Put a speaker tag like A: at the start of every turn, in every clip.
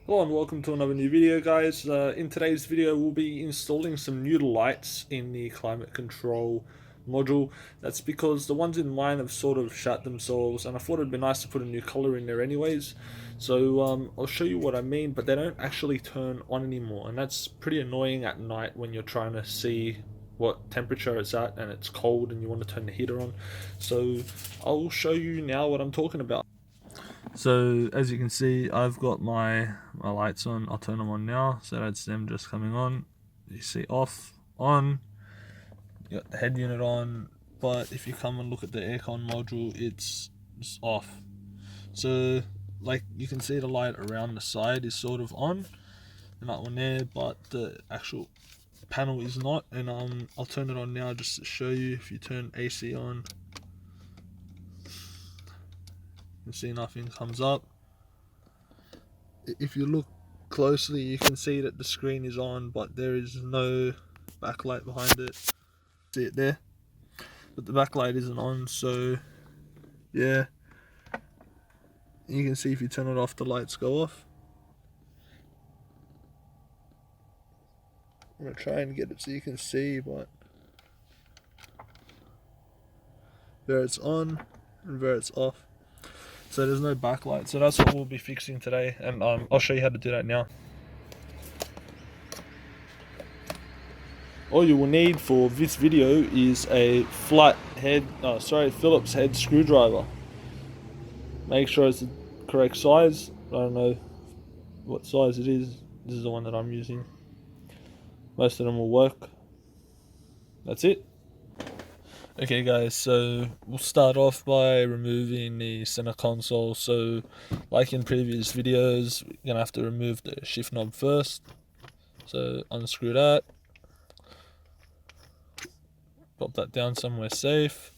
A: Hello and welcome to another new video, guys. In today's video we'll be installing some new lights in the climate control module. That's because the ones in mine have sort of shut themselves, and I thought it'd be nice to put a new color in there anyways. So I'll show you what I mean, but they don't actually turn on anymore, and that's pretty annoying at night when you're trying to see what temperature it's at and it's cold and you want to turn the heater on. So I'll show you now what I'm talking about. So as you can see, I've got my lights on. I'll turn them on now. So that's them just coming on. You see off, on. You got the head unit on, but if you come and look at the aircon module, it's off. So like you can see the light around the side is sort of on, and that one there, but the actual panel is not. And I'll turn it on now just to show you. If you turn AC on, you see nothing comes up. If you look closely, you can see that the screen is on, but there is no backlight behind it. See it there? But the backlight isn't on, so yeah. You can see if you turn it off, the lights go off. I'm gonna try and get it so you can see, but there it's on and there it's off. So there's no backlight. So that's what we'll be fixing today, and I'll show you how to do that now. All you will need for this video is a flat head, Phillips head screwdriver. Make sure it's the correct size. I don't know what size it is. This is the one that I'm using. Most of them will work. That's it. Okay guys, so we'll start off by removing the center console. So like in previous videos, we're gonna have to remove the shift knob first. So unscrew that. Pop that down somewhere safe.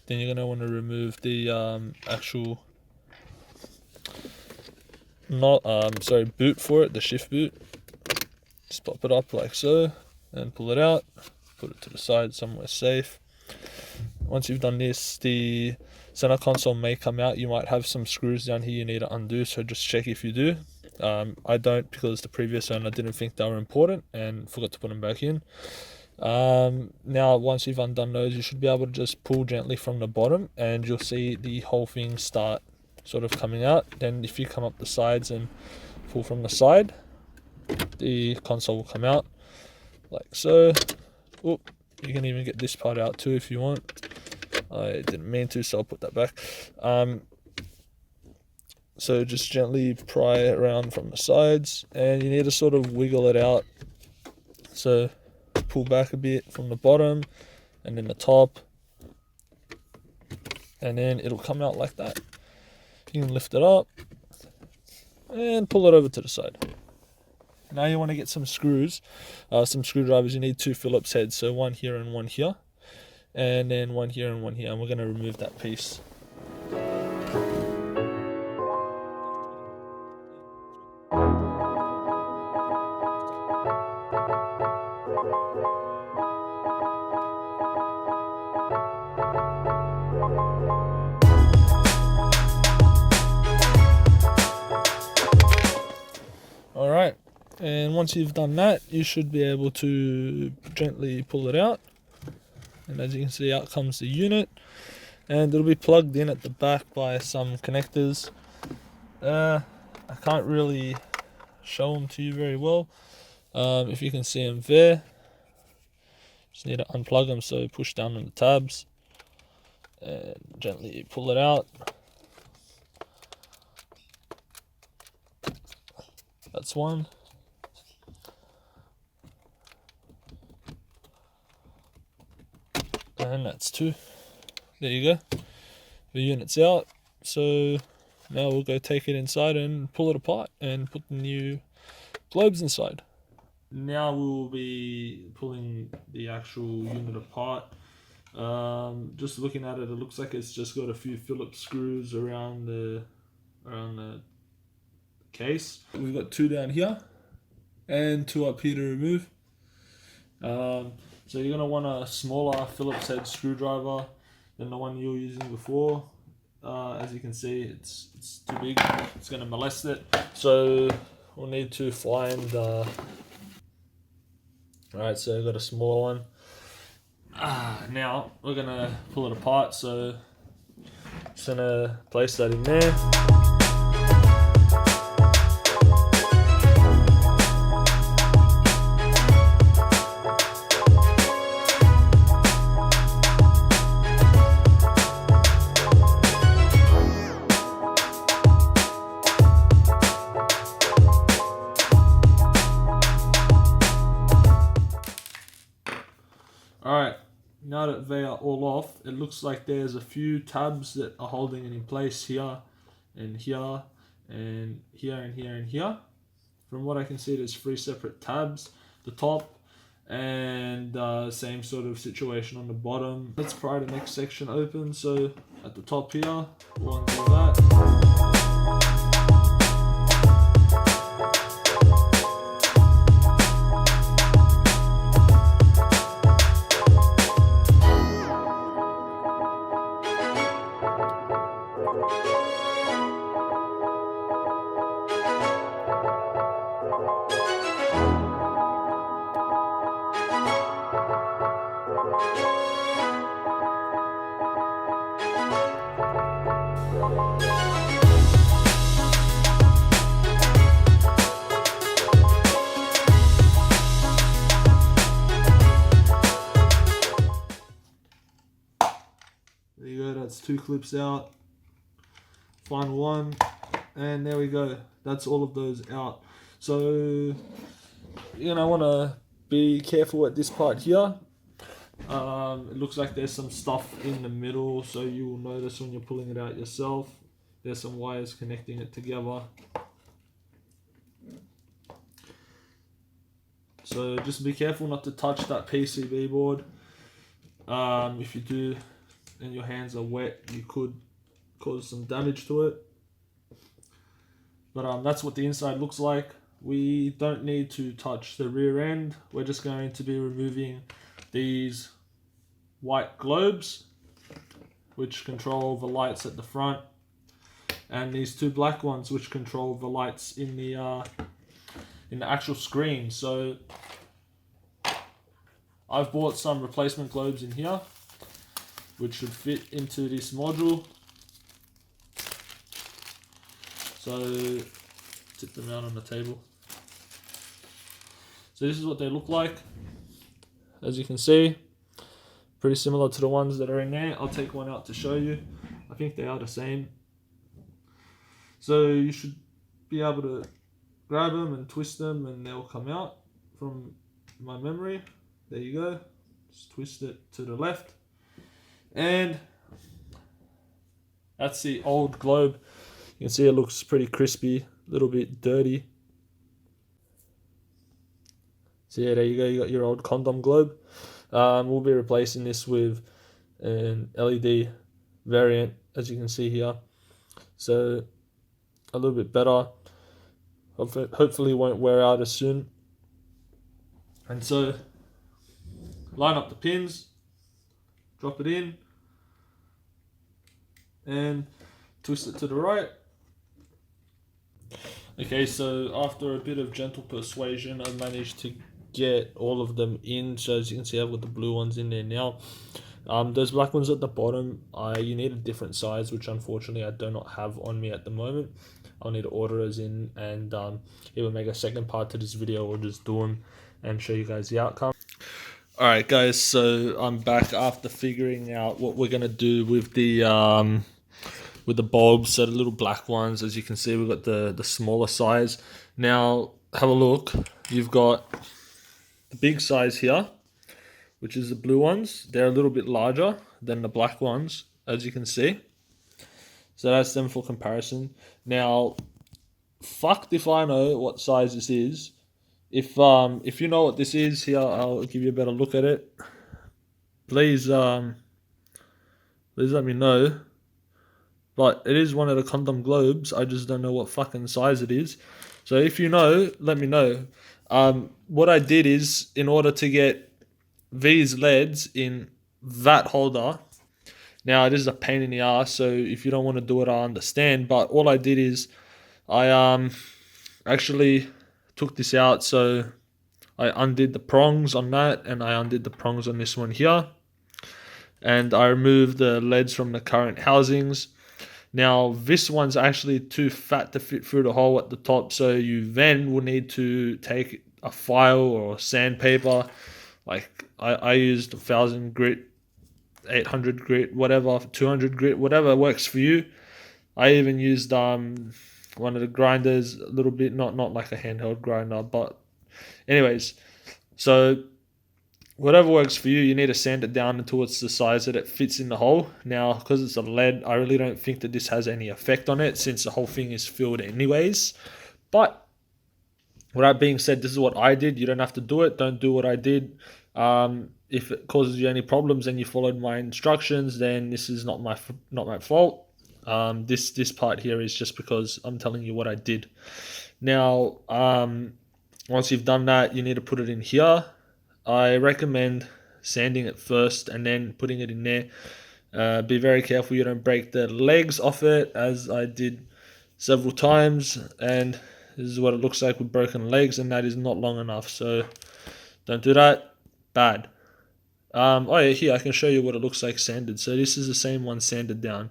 A: Then you're gonna want to remove the actual boot for it, the shift boot. Just pop it up like so and pull it out. Put it to the side somewhere safe. Once you've done this, the center console may come out. You might have some screws down here you need to undo, so just check if you do. I don't, because the previous owner didn't think they were important and forgot to put them back in. Now once you've undone those, you should be able to just pull gently from the bottom and you'll see the whole thing start sort of coming out. Then if you come up the sides and pull from the side, the console will come out like so. Oop, you can even get this part out too if you want. I didn't mean to, so I'll put that back. So just gently pry it around from the sides, and you need to sort of wiggle it out. So pull back a bit from the bottom and then the top, and then it'll come out like that. You can lift it up and pull it over to the side. Now you want to get some screws, some screwdrivers. You need two Phillips heads, so one here and one here, and then one here and one here, and we're going to remove that piece. Alright, and once you've done that, you should be able to gently pull it out. And as you can see, out comes the unit, and it'll be plugged in at the back by some connectors. I can't really show them to you very well. If you can see them there, just need to unplug them. So push down on the tabs and gently pull it out. That's one. And that's two. There you go. The unit's out. So now we'll go take it inside and pull it apart and put the new globes inside. Now we'll be pulling the actual unit apart. Just looking at it, it looks like it's just got a few Phillips screws around the case. We've got two down here and two up here to remove. So you're going to want a smaller Phillips head screwdriver than the one you were using before. As you can see, it's too big. It's going to molest it. So we'll need to find alright, so I've got a smaller one. Now we're gonna pull it apart, so just gonna place that in there. Alright, now that they are all off, it looks like there's a few tabs that are holding it in place here, and here, and here, and here, and here. From what I can see, there's 3 separate tabs. The top, and same sort of situation on the bottom. Let's pry the next section open. So at the top here, we'll undo that. There you go, that's 2 clips out. Final one, and there we go. That's all of those out. So you're gonna want to be careful at this part here. It looks like there's some stuff in the middle, so you will notice when you're pulling it out yourself. There's some wires connecting it together. So just be careful not to touch that PCB board. If you do and your hands are wet, you could cause some damage to it. But that's what the inside looks like. We don't need to touch the rear end. We're just going to be removing these white globes, which control the lights at the front, and these 2 black ones, which control the lights in the actual screen. So I've bought some replacement globes in here, which should fit into this module. So tip them out on the table. So this is what they look like. As you can see, pretty similar to the ones that are in there. I'll take one out to show you. I think they are the same. So you should be able to grab them and twist them and they'll come out from my memory. There you go. Just twist it to the left. And that's the old globe. You can see it looks pretty crispy, a little bit dirty. So yeah, there you go, you got your old condom globe. We'll be replacing this with an LED variant, as you can see here. So a little bit better. Hopefully won't wear out as soon. And so line up the pins, drop it in, and twist it to the right. Okay, so after a bit of gentle persuasion, I managed to get all of them in. So as you can see, I've got the blue ones in there now. Those black ones at the bottom, you need a different size, which unfortunately I do not have on me at the moment. I'll need to order those in, and either make a second part to this video or just do them and show you guys the outcome. Alright guys, so I'm back after figuring out what we're going to do with the bulbs. So the little black ones, as you can see, we've got the smaller size. Now have a look. You've got the big size here, which is the blue ones. They're a little bit larger than the black ones, as you can see. So that's them for comparison. Now, fucked if I know what size this is. If you know what this is, here I'll give you a better look at it. Please let me know. But it is one of the condom globes. I just don't know what fucking size it is. So if you know, let me know. What I did is, in order to get these LEDs in that holder, now it is a pain in the ass, so if you don't want to do it, I understand. But all I did is I actually took this out, so I undid the prongs on that, and I undid the prongs on this one here, and I removed the leads from the current housings. Now this one's actually too fat to fit through the hole at the top, so you then will need to take a file or sandpaper. Like I used 1000 grit, 800 grit, whatever, 200 grit, whatever works for you. I even used one of the grinders a little bit, not like a handheld grinder, but anyways, so whatever works for you, you need to sand it down until it's the size that it fits in the hole. Now, because it's a lead, I really don't think that this has any effect on it since the whole thing is filled anyways. But with that being said, this is what I did. You don't have to do it. Don't do what I did. If it causes you any problems and you followed my instructions, then this is not my fault. This part here is just because I'm telling you what I did. Now, once you've done that, you need to put it in here. I recommend sanding it first and then putting it in there. Be very careful you don't break the legs off it, as I did several times, and this is what it looks like with broken legs, and that is not long enough, so don't do that. Bad. Oh yeah, here I can show you what it looks like sanded. So this is the same one sanded down.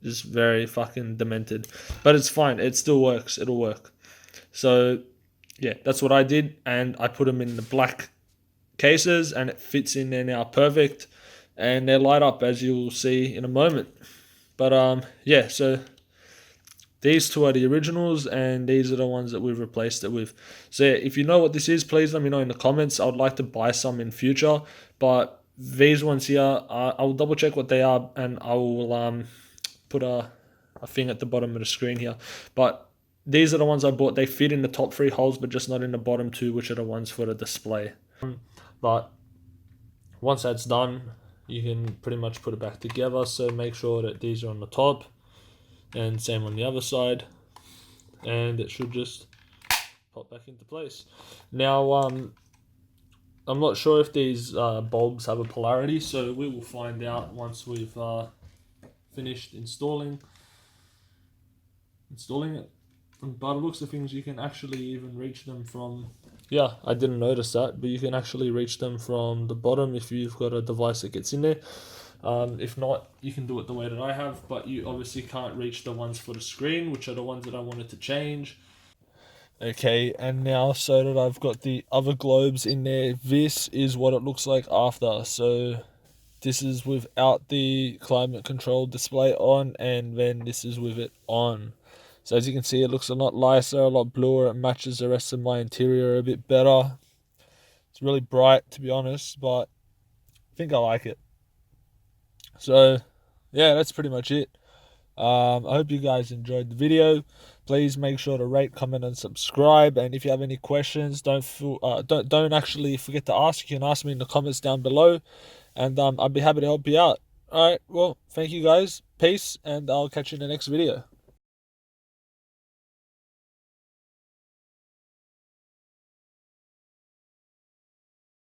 A: Just very fucking demented, but it's fine. It still works. It'll work. So yeah, that's what I did, and I put them in the black cases, and it fits in there now perfect, and they light up as you'll see in a moment. But yeah, so these two are the originals, and these are the ones that we've replaced it with. So yeah, if you know what this is, please let me know in the comments. I would like to buy some in future, but these ones here, I'll double check what they are, and I will put a thing at the bottom of the screen here. But these are the ones I bought. They fit in the top 3 holes, but just not in the bottom 2, which are the ones for the display. But once that's done, you can pretty much put it back together. So make sure that these are on the top, and same on the other side, and it should just pop back into place. Now, I'm not sure if these bulbs have a polarity, so we will find out once we've finished installing it. And by the looks of things, you can actually even reach them from, yeah, I didn't notice that, but you can actually reach them from the bottom if you've got a device that gets in there. If not, you can do it the way that I have, but you obviously can't reach the ones for the screen, which are the ones that I wanted to change. Okay, and now so that I've got the other globes in there, this is what it looks like after. So this is without the climate control display on, and then this is with it on. So as you can see, it looks a lot nicer, a lot bluer. It matches the rest of my interior a bit better. It's really bright, to be honest, but I think I like it. So yeah, that's pretty much it. I hope you guys enjoyed the video. Please make sure to rate, comment, and subscribe. And if you have any questions, don't actually forget to ask. You can ask me in the comments down below, and I'd be happy to help you out. All right, well, thank you guys. Peace, and I'll catch you in the next video.